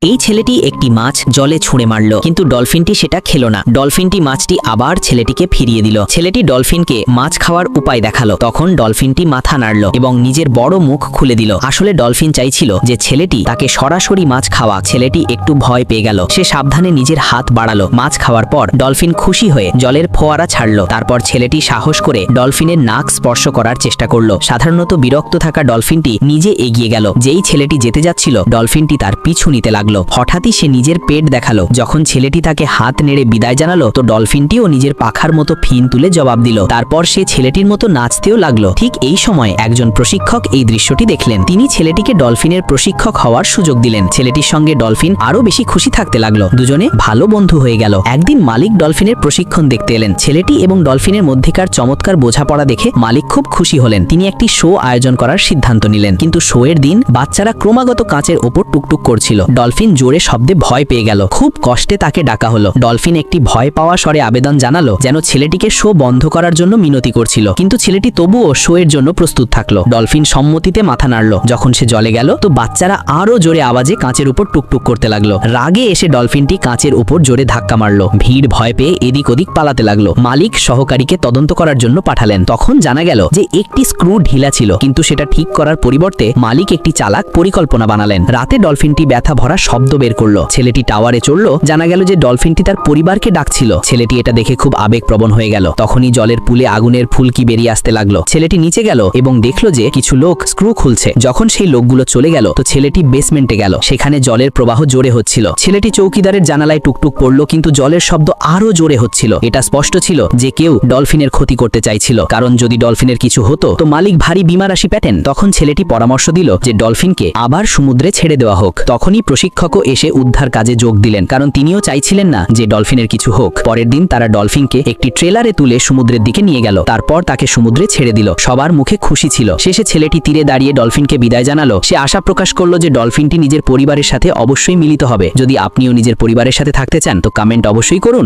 এই ছেলেটি একটি মাছ জলে ছুঁড়ে মারল, কিন্তু ডলফিনটি সেটা খেলো না। ডলফিনটি মাছটি আবার ছেলেটিকে ফিরিয়ে দিল। ছেলেটি ডলফিনকে মাছ খাওয়ার উপায় দেখালো। তখন ডলফিনটি মাথা নাড়ল এবং নিজের বড় মুখ খুলে দিল। আসলে ডলফিন চাইছিল যে ছেলেটি তাকে সরাসরি মাছ খাওয়া। ছেলেটি একটু ভয় পেয়ে গেল। সে সাবধানে নিজের হাত বাড়ালো। মাছ খাওয়ার পর ডলফিন খুশি হয়ে জলের ফোয়ারা ছাড়ল। তারপর ছেলেটি সাহস করে ডলফিনের নাক স্পর্শ করার চেষ্টা করলো। সাধারণত বিরক্ত থাকা ডলফিনটি নিজে এগিয়ে গেল। যেই ছেলেটি যেতে যাচ্ছিল ডলফিনটি তার পিছু নিতে লাগলো। হঠাৎই সে নিজের পেট দেখালো। যখন ছেলেটি তাকে হাত নেড়ে বিদায় জানালো, তো ডলফিনটিও নিজের পাখার মতো ফিন তুলে জবাব দিল। তারপর সে ছেলেটির মতো নাচতেও লাগলো। ঠিক এই সময় একজন প্রশিক্ষক এই দৃশ্যটি দেখলেন। তিনি ছেলেটিকে ডলফিনের প্রশিক্ষক হওয়ার সুযোগ দিলেন। ছেলেটির সঙ্গে ডলফিন আরো বেশি খুশি থাকতে লাগলো। দুজনে ভালো বন্ধু হয়ে গেল। একদিন মালিক ডলফিনের প্রশিক্ষণ দেখতে এলেন। ছেলেটি এবং ডলফিনের মধ্যেকার চমৎকার বোঝাপড়া দেখে মালিক খুব খুশি হলেন। তিনি একটি শো আয়োজন করার সিদ্ধান্ত নিলেন। কিন্তু শো এর দিন বাচ্চারা ক্রমাগত কাঁচের ওপর টুকটুক করছিল। ডলফিন জোরে শব্দে ভয় পেয়ে গেল। খুব কষ্টে তাকে ডাকা হলো। ডলফিন একটি ভয় পাওয়া স্বরে আবেদন জানালো যেন ছেলেটিকে শো বন্ধ করার জন্য মিনতি করছিল। কিন্তু ছেলেটি তবুও শো এর জন্য প্রস্তুত থাকলো। ডলফিন সম্মতিতে মাথা নাড়ল। যখন সে জলে গেল, তো বাচ্চারা আরো জোরে আওয়াজে কাঁচের উপর টুকটুক করতে লাগলো। রাগে এসে ডলফিনটি কাঁচের উপর জোরে ধাক্কা মারলো। ভিড় ভয় পেয়ে এদিক ওদিক পালাতে লাগলো। মালিক সহকারীকে তদন্ত করার জন্য পাঠালেন। তখন জানা গেল যে একটি স্ক্রু ঢিলা ছিল, কিন্তু সেটা ঠিক করার পরিবর্তে মালিক একটি চালাক পরিকল্পনা বানালেন। রাতে ডলফিনটি ব্যথা ভরা শব্দ বের করলো। ছেলেটি টাওয়ারে চড়লো। জানা গেল যে ডলফিনটি তার পরিবারকে ডাকছিল। ছেলেটি এটা দেখে খুব আবেগপ্রবণ হয়ে গেল। তখনই জলের পুলে আগুনের ফুলকি বেরিয়ে আসতে লাগলো। ছেলেটি নিচে গেল এবং দেখলো যে কিছু লোক স্ক্রু খুলছে। যখন সেই লোকগুলো চলে গেল, তো ছেলেটি বেসমেন্টে গেল। সেখানে জলের প্রবাহ জোরে হচ্ছিল। ছেলেটি চৌকিদারের জানালায় টুকটুক পড়লো, কিন্তু জলের শব্দ আরো জোরে হচ্ছিল। এটা স্পষ্ট ছিল যে কেউ ডলফিনের ক্ষতি করতে চাইছিল, কারণ যদি ডলফিনের কিছু হতো তো মালিক ভারী বীমা রাশি পেতেন। তখন ছেলেটি পরামর্শ দিল যে ডলফিনকে আবার সমুদ্রে ছেড়ে দেওয়া হোক। তখনই প্রশিক্ষকও এসে উদ্ধার কাজে যোগ দিলেন, কারণ তিনিও চাইছিলেন না যে ডলফিনের কিছু হোক। পরের দিন তারা ডলফিনকে একটি ট্রেলারে তুলে সমুদ্রের দিকে নিয়ে গেল। তারপর তাকে সমুদ্রে ছেড়ে দিল। সবার মুখে খুশি ছিল। শেষে ছেলেটি তীরে দাঁড়িয়ে ডলফিনকে বিদায় জানালো। সে আশা প্রকাশ করলো যে ডলফিনটি নিজের পরিবারের সাথে অবশ্যই মিলিত হবে। যদি আপনিও নিজের পরিবারের সাথে থাকতে চান তো কমেন্ট অবশ্যই করুন।